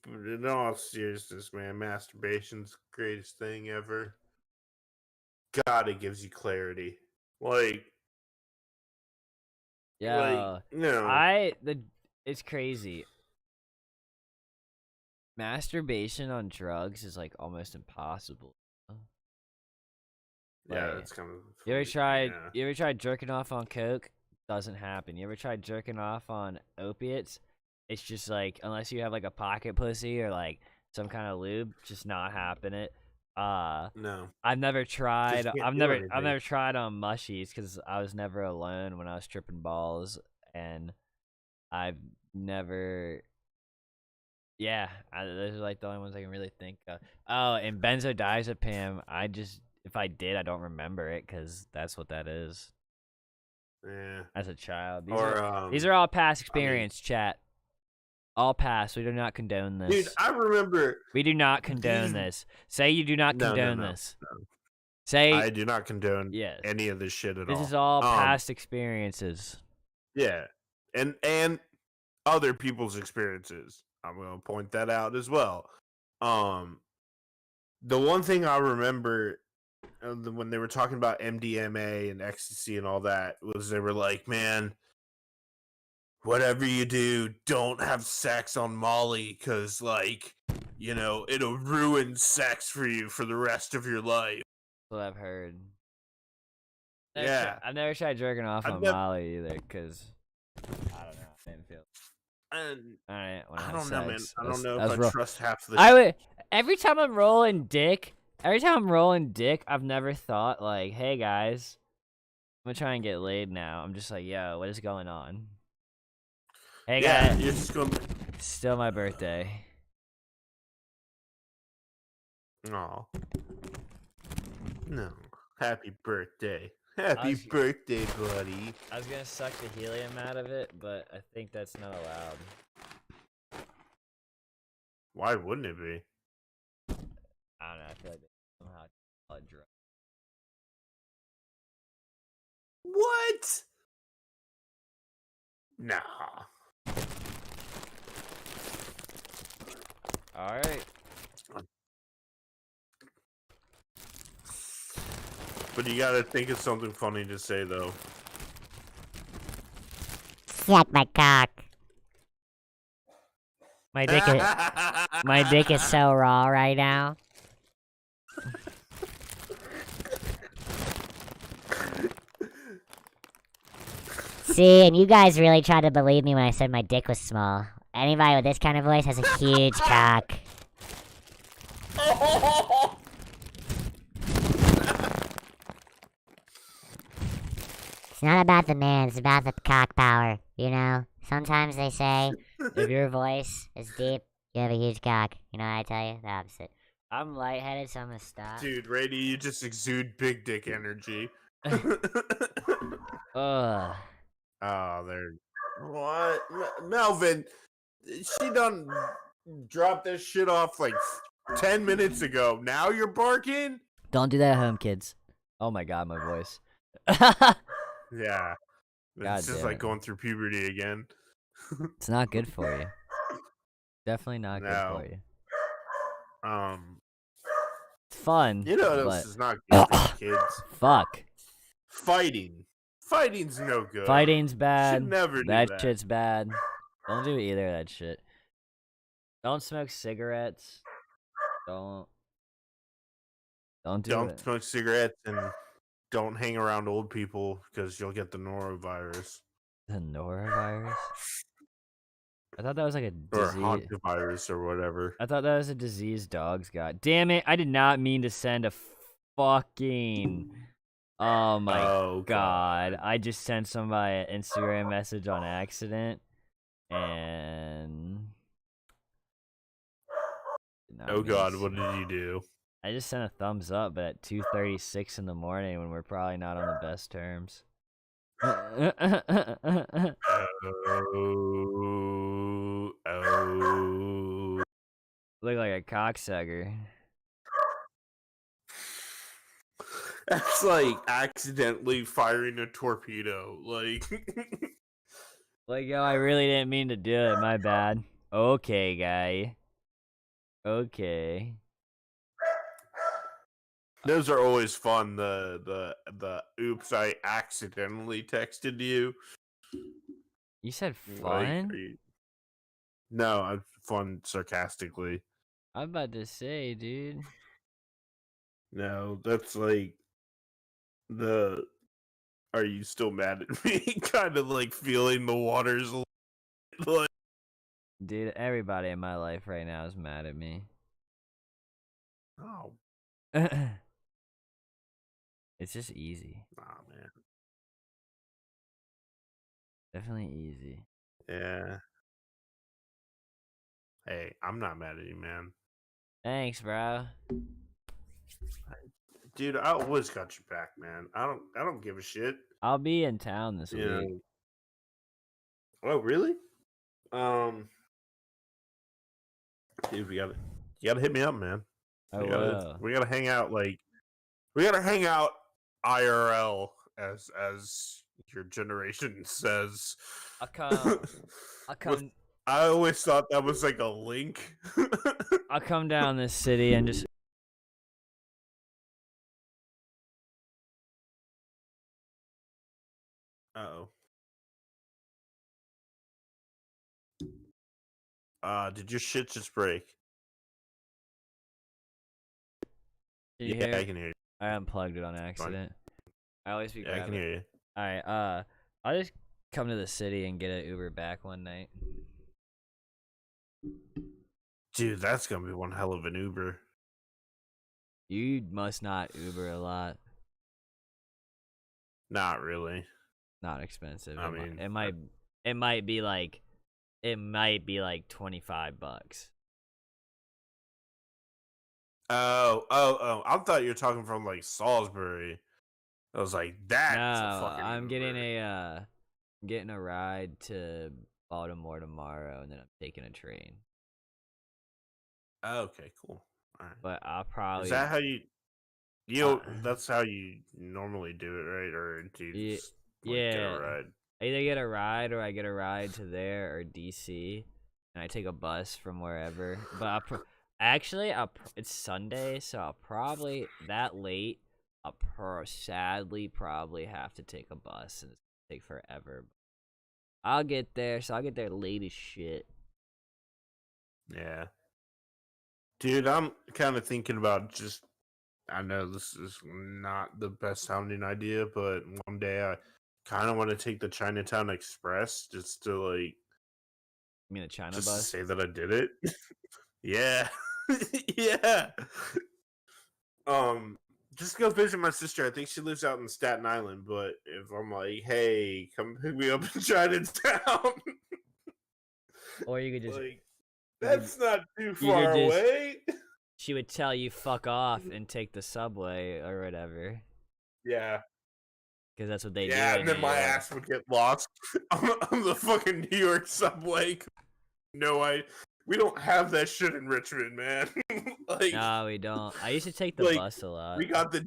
But in all seriousness, man, masturbation's the greatest thing ever. God, it gives you clarity. Like, Like, Yeah, no. it's crazy. Masturbation on drugs is like almost impossible. Yeah, Like, that's kind of you ever funny. tried Yeah. you ever tried jerking off on coke? Doesn't happen. You ever tried jerking off on opiates? It's just like unless you have like a pocket pussy or like some kind of lube, just not happening. Uh No. I've never tried. Just can't I've do never. I've anything. never tried on mushies because I was never alone when I was tripping balls, and I've never. Yeah, those are like the only ones I can really think of. Oh, and benzodiazepam. If I did, I don't remember it because that's what that is. Yeah. As a child, Or these are all past I mean, experience. Chat, all past. We do not condone dude, this. I remember We do not condone these. this. Say you do not No, no, condone no, this. no. Say I do not condone yes. any of this shit at This is all. all past experiences. Yeah, and other people's experiences. I'm gonna point that out as well. Um, the one thing I remember when they were talking about MDMA and ecstasy and all that was they were like, man, whatever you do, don't have sex on Molly because, like, it'll ruin sex for you for the rest of your life. That's what I've heard. Yeah, I've never tried jerking off I've on never, Molly either, cause I don't know. I didn't feel. and All right, when I I had don't know, man. sex, I don't know if that's I real. trust half the. I would every time I'm rolling dick. Every time I'm rolling dick, I've never thought like, "Hey guys, I'm gonna try and get laid now." I'm just like, "Yo, what is going on?" Hey Yeah, guys, you're just going. still my birthday. Oh no! Happy birthday! I Happy was, birthday, buddy! I was gonna suck the helium out of it, but I think that's not allowed. Why wouldn't it be? I don't know. I feel like somehow a drug. What? Nah. All right. But you gotta think of something funny to say though. Suck my cock. My dick is so raw right now. See, and you guys really tried to believe me when I said my dick was small. Anybody with this kind of voice has a huge cock. It's not about the man, it's about the cock power, you know? Sometimes they say, if your voice is deep, you have a huge cock. You know what I tell you? The opposite. I'm lightheaded, so I'm gonna stop. Dude, Rady, you just exude big dick energy. Ugh. Oh, there. What? Melvin, she done dropped this shit off like 10 minutes ago. Now you're barking? Don't do that at home, kids. Oh my god, my voice. Yeah. God It's just damn like it. going through puberty again. It's not good for you. Definitely not good No. for you. It's fun. You know what else but... is not good for kids? Fuck. Fighting. Fighting's no good. Fighting's bad. Should never do that that. shit's bad. Don't do either of that shit. Don't smoke cigarettes. Don't do Don't it. smoke cigarettes and don't hang around old people because you'll get the norovirus. The norovirus? I thought that was like a Or disease. hantavirus or whatever. I thought that was a disease dogs got. Damn it! I did not mean to send a fucking. Oh my god! I just sent somebody an Instagram message on accident, and. Oh god! What did you do? I just sent a thumbs up, but at 2:36 in the morning when we're probably not on the best terms. Oh. Look like a cocksucker. That's like accidentally firing a torpedo. Like, yo, I really didn't mean to do it. My bad. Okay, guy. Okay. Those are always fun. The oops, I accidentally texted you. You said Like, fun? no, I'm fun sarcastically. I'm about to say, dude. No, that's like the "Are you still mad at me?" kind of like feeling the waters. Like, Dude, everybody in my life right now is mad at me. oh, It's just easy. nah, man. Definitely easy. Yeah. Hey, I'm not mad at you, man. Thanks, bro. Dude, I always got your back, man. I don't give a shit. I'll be in town this You week. know. Oh, really? Um, dude, you gotta hit me up, man. I will. We gotta hang out. Like, we gotta hang out IRL, as your generation says. I'll come. I'll With- come. I always thought that was like a link. I'll come down this city and just. Uh-oh. Did your shit just break? Can you Yeah, hear? I can hear you. I unplugged it on accident. I always be Yeah, I can grabbing. hear you. All right. I'll just come to the city and get an Uber back one night. Dude, that's gonna be one hell of an Uber. You must not Uber a lot. Not really. Not expensive. I It mean, it might be like $25. Oh! I thought you were talking from like Salisbury. I was like, that's a No, fucking I'm getting Uber. getting a ride to Baltimore tomorrow, and then I'm taking a train. Okay, cool. All right. But I'll probably Is that how you? uh, That's how you normally do it, right? Or do you yeah, just like get a yeah. ride? I either get a ride or I get a ride to there or DC, and I take a bus from wherever. But actually, it's Sunday, so I'll probably that late. Sadly probably have to take a bus, and it's gonna take forever. I'll get there, so I'll get there late as shit. Yeah, dude, I'm kind of thinking about just. I know this is not the best sounding idea, but one day I kind of want to take the Chinatown Express just to like You mean the China just to bus? say that I did it. Yeah, yeah. Just go visit my sister. I think she lives out in Staten Island. But if I'm like, hey, come pick me up in Chinatown, Or you could just like you could that's not too you could far just away. she would tell you fuck off and take the subway or whatever, Yeah, because that's what they do yeah, in and New then my York. ass would get lost on the fucking New York subway. No, we don't have that shit in Richmond, man. Like, No, we don't. I used to take the like bus a lot. we got the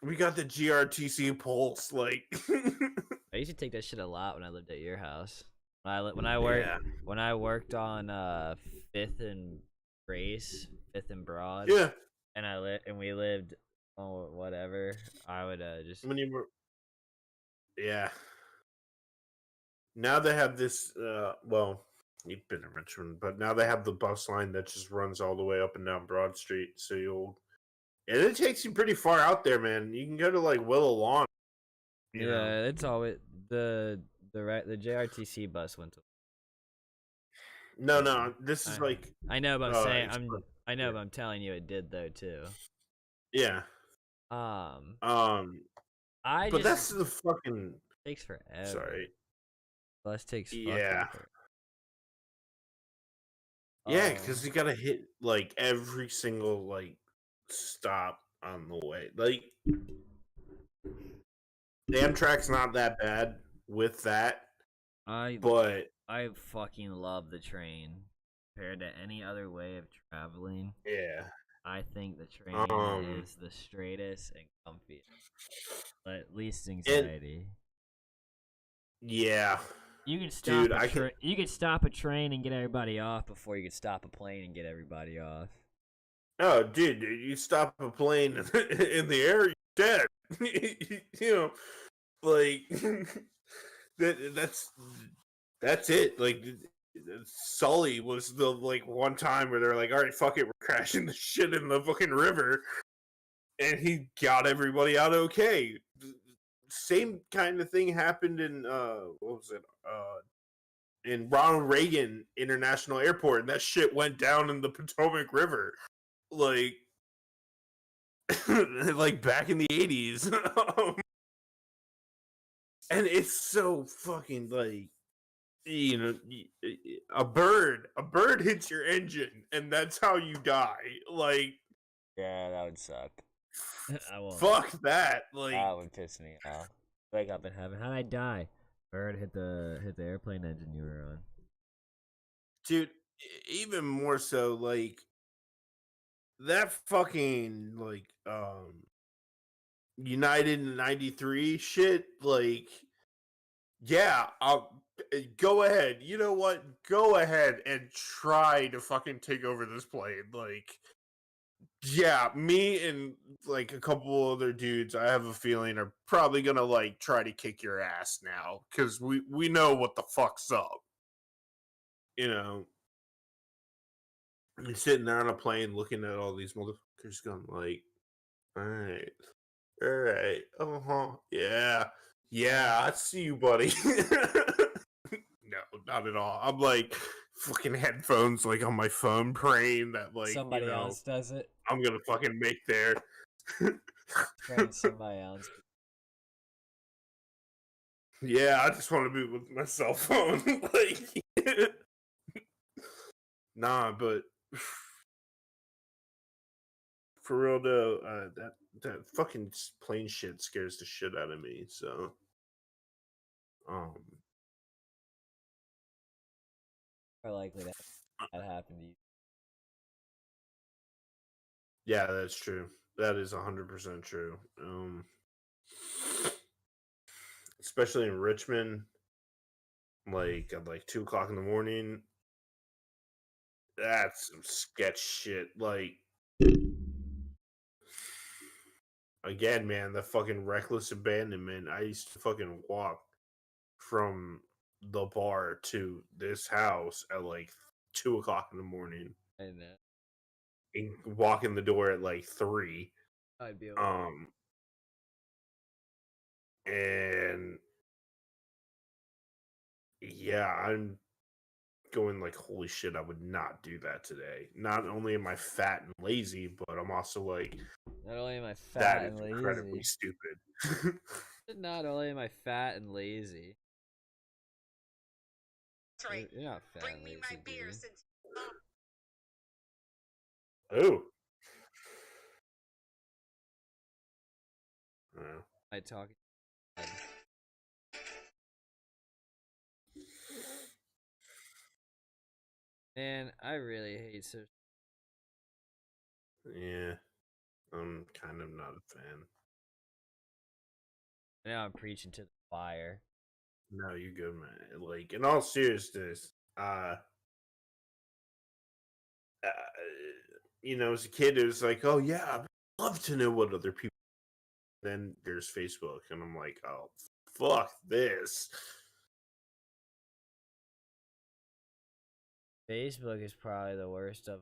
GRTC Pulse, like. I used to take that shit a lot when I lived at your house. When I worked on Fifth and Broad, Yeah, and we lived whatever. I would just when you were, yeah. Now they have this. Well, you've been in Richmond, but now they have the bus line that just runs all the way up and down Broad Street. So and it takes you pretty far out there, man. You can go to like Willow Lawn. You know? it's always the JRTC bus went to. No. This is like. I know, but I'm saying Express. I know, Yeah. but I'm telling you, it did though too. Yeah. Um, But just that's the fucking. takes forever. Sorry. Bus takes Yeah. fucking forever. Yeah, because you gotta hit like every single like stop on the way. Like the Amtrak's not that bad with that, but I fucking love the train compared to any other way of traveling. yeah. I think the train is the straightest and comfiest, but least anxiety. Yeah. You can stop Dude, you could stop a train and get everybody off before you could stop a plane and get everybody off. Oh, dude, you stop a plane in the air, you're dead. You know, like that's it. Like Sully was the like one time where they're like, all right, fuck it, we're crashing the shit in the fucking river, and he got everybody out okay. Same kind of thing happened in what was it? In Ronald Reagan International Airport, and that shit went down in the Potomac River, like like back in the 80s. And it's so fucking like, you know, a bird hits your engine, and that's how you die. Like, Yeah, that would suck. I won't. fuck that. Like, That would piss me off. Wake up in heaven. How'd I die? Bird hit the airplane engine you were on. dude, even more so, like that fucking like United in '93 shit. Like, yeah, go ahead. You know what? Go ahead and try to fucking take over this plane. Like, yeah, me and like a couple other dudes, I have a feeling are probably gonna like try to kick your ass now because we know what the fuck's up. You know, you're sitting there on a plane looking at all these motherfuckers going like, all right, yeah, yeah, I see you, buddy. No, not at all. I'm like fucking headphones like on my phone praying that like Somebody else does it. I'm gonna fucking make there. Praying somebody else. Yeah, I just want to be with my cell phone. Like, nah, but for real though, that fucking plane shit scares the shit out of me. So, More likely that happened to you. yeah, that's true. That is 100% true. Especially in Richmond, like at like 2 o'clock in the morning. That's some sketch shit. Like, again, man, the fucking reckless abandonment. I used to fucking walk from the bar to this house at like 2 o'clock in the morning. And And walk in the door at like 3. I'd be able And yeah, I'm going like, holy shit, I would not do that today. Not only am I fat and lazy, but I'm also like, not only am I fat that and is lazy. incredibly stupid. Not only am I fat and lazy. That's right. You're not fat Bring and me lazy, my beer dude. since. Oh. I talk. Man, I really hate social. Yeah. I'm kind of not a fan. Now I'm preaching to the choir. No, you're good, man. Like, in all seriousness, you know, as a kid, it was like, oh yeah, I'd love to know what other people. Then there's Facebook, and I'm like, oh, fuck this. Facebook is probably the worst of.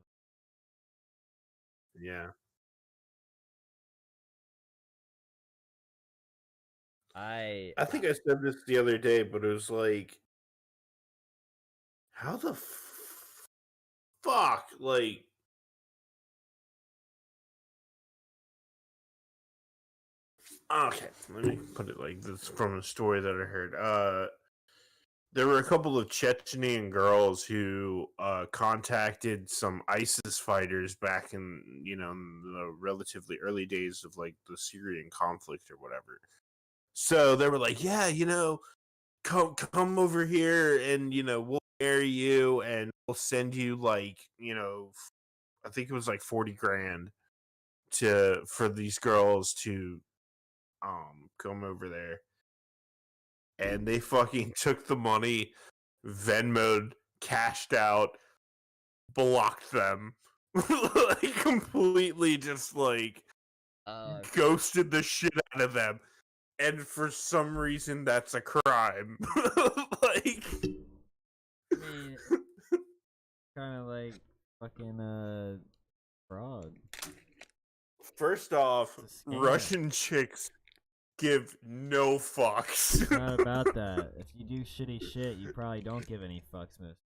Yeah. I think I said this the other day, but it was like, how the fuck? Like, okay, let me put it like this from a story that I heard. There were a couple of Chechnyan girls who contacted some ISIS fighters back in, you know, in the relatively early days of like the Syrian conflict or whatever. So they were like, yeah, you know, come over here and, you know, we'll marry you and we'll send you like, you know, I think it was like 40 grand for these girls to come over there. And they fucking took the money, Venmoed, cashed out, blocked them. Like, completely just like ghosted the shit out of them. and for some reason that's a crime. Like, I mean, kind of like fucking fraud. first off, It's a scam. Russian chicks give no fucks. It's not about that. If you do shitty shit, you probably don't give any fucks, miss.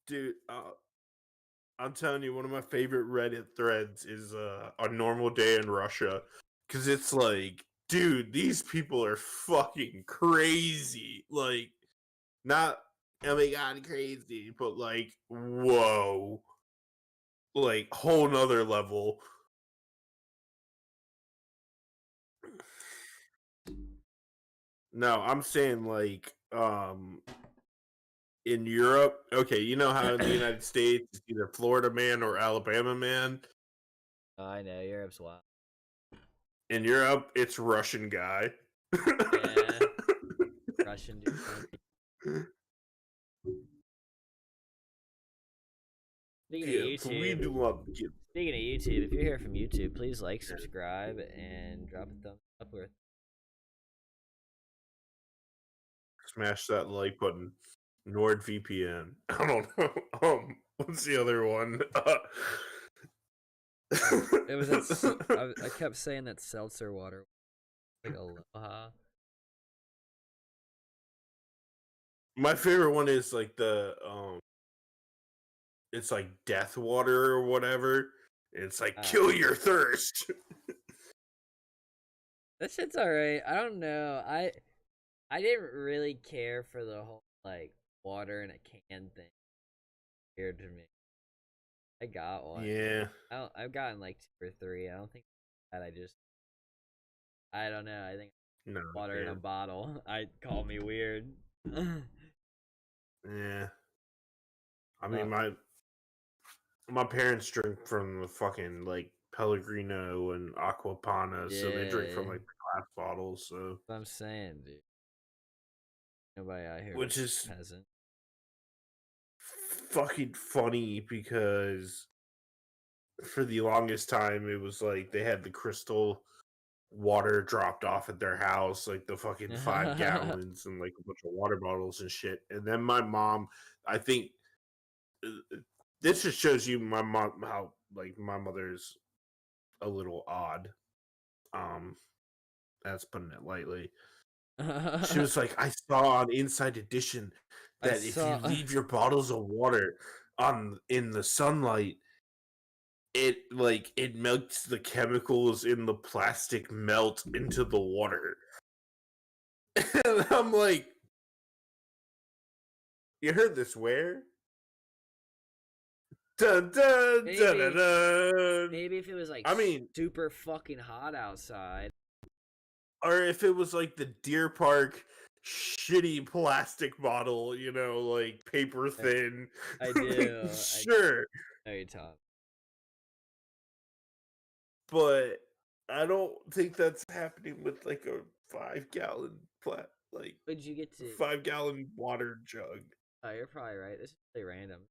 Dude, I'm telling you, one of my favorite Reddit threads is a normal day in Russia, because it's like, dude, these people are fucking crazy. Like, not oh my god crazy, but like, whoa, like whole nother level. No, I'm saying like, in Europe, okay, you know how in the United States it's either Florida man or Alabama man. Oh, I know, Europe's wild. In Europe, it's Russian guy. Yeah. Russian dude. Speaking of YouTube, if you're here from YouTube, please like, subscribe, and drop a thumbs up. Smash that like button. NordVPN. I don't know. What's the other one? It was that. I kept saying that seltzer water, like Aloha. My favorite one is like the it's like death water or whatever. It's like kill your thirst. That shit's alright. I don't know. I didn't really care for the whole like water in a can thing. Weird to me. I got one. Yeah. I've gotten like 2 or 3. I don't think that I don't know. I think water in a bottle. I call me weird. Yeah. I mean, my parents drink from the fucking like Pellegrino and Aquapana, so they drink from like the glass bottles. So that's what I'm saying, dude. Nobody out here, which is hasn't. Fucking funny because for the longest time it was like they had the crystal water dropped off at their house, like the fucking 5 gallons and like a bunch of water bottles and shit. And then my mom, I think this just shows you my mom how like my mother's a little odd. That's putting it lightly. She was like, I saw on Inside Edition that if you leave your bottles of water in the sunlight, it melts the chemicals in the plastic melt into the water. And I'm like, you heard this where? Dun, dun, Maybe, dun, dun, dun. Maybe if it was like super fucking hot outside. Or if it was like the Deer Park shitty plastic bottle, you know, like paper thin. I do. Sure. I know you're talking. But I don't think that's happening with like a 5-gallon What'd you get to 5-gallon water jug. Oh, you're probably right. This is really random.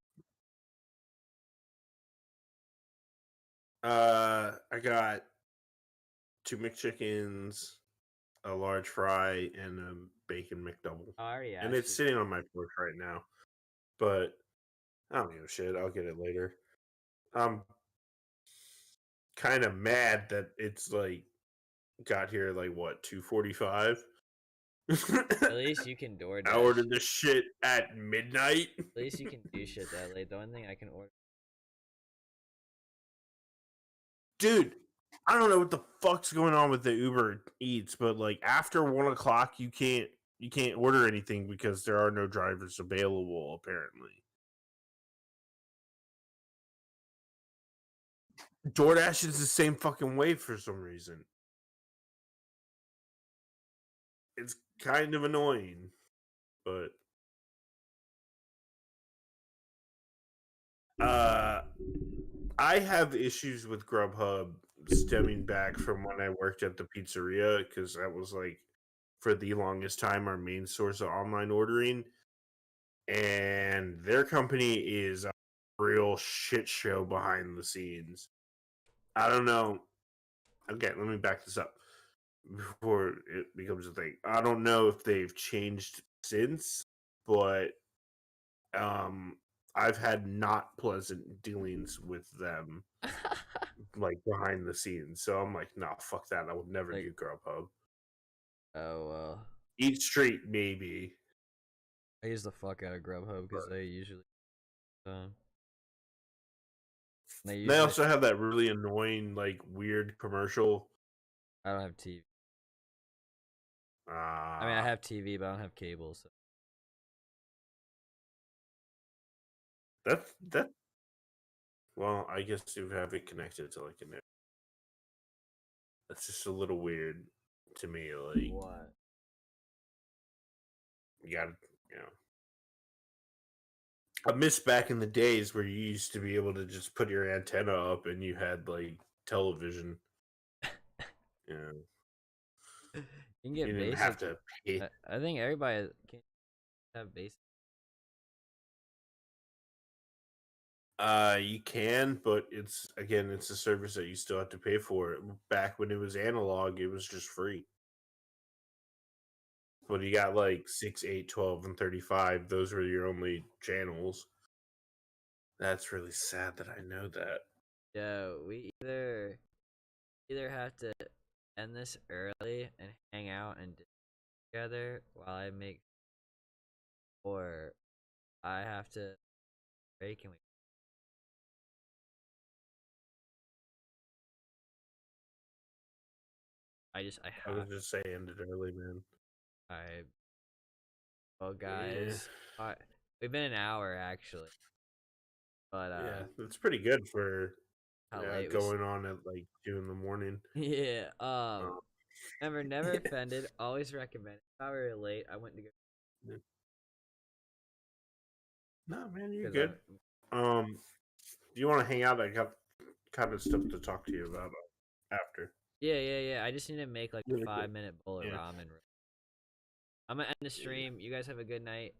I got 2 McChickens, a large fry, and a bacon McDouble. Oh, I already asked and it's sitting on my porch right now. But I don't give a shit. I'll get it later. I'm kind of mad that it's like got here like what 2:45. At least you can DoorDash. I ordered this shit at midnight. At least you can do shit that late. The only thing I can order. Dude, I don't know what the fuck's going on with the Uber Eats, but like after 1:00, you can't order anything because there are no drivers available. Apparently, DoorDash is the same fucking way for some reason. It's kind of annoying, but I have issues with Grubhub stemming back from when I worked at the pizzeria, because that was like for the longest time our main source of online ordering, and their company is a real shit show behind the scenes. I don't know. Okay, let me back this up. before it becomes a thing. I don't know if they've changed since, but I've had not pleasant dealings with them, like behind the scenes. So I'm like, nah, fuck that. I would never Like- do Grubhub. Oh well. Eat Street, maybe. I use the fuck out of Grubhub because they usually. They also have that really annoying, like, weird commercial. I don't have TV. I mean, I have TV, but I don't have cable. So that. Well, I guess you have it connected to like a net. That's just a little weird to me. Like, what? you gotta, you know. I miss back in the days where you used to be able to just put your antenna up and you had like television. You know, You can get you didn't basic. have to pay. I think everybody can have basic. You can, but it's a service that you still have to pay for. Back when it was analog, it was just free. When you got like 6, 8, 12, and 35, those were your only channels. That's really sad that I know that. Yeah, we either have to end this early and hang out and together while I make, or I have to break and we. I I was have. just saying it early, man. Well, guys, we've been an hour actually, but Yeah, it's pretty good for how late going on at like 2 in the morning. Yeah. Uh, Never offended. Always recommend. If I were late, I went to go. No, man, you're good. Do you want to hang out? I got kind of stuff to talk to you about after. Yeah. I just need to make like a Really cool. 5-minute bowl of ramen. I'm gonna end the stream. You guys have a good night.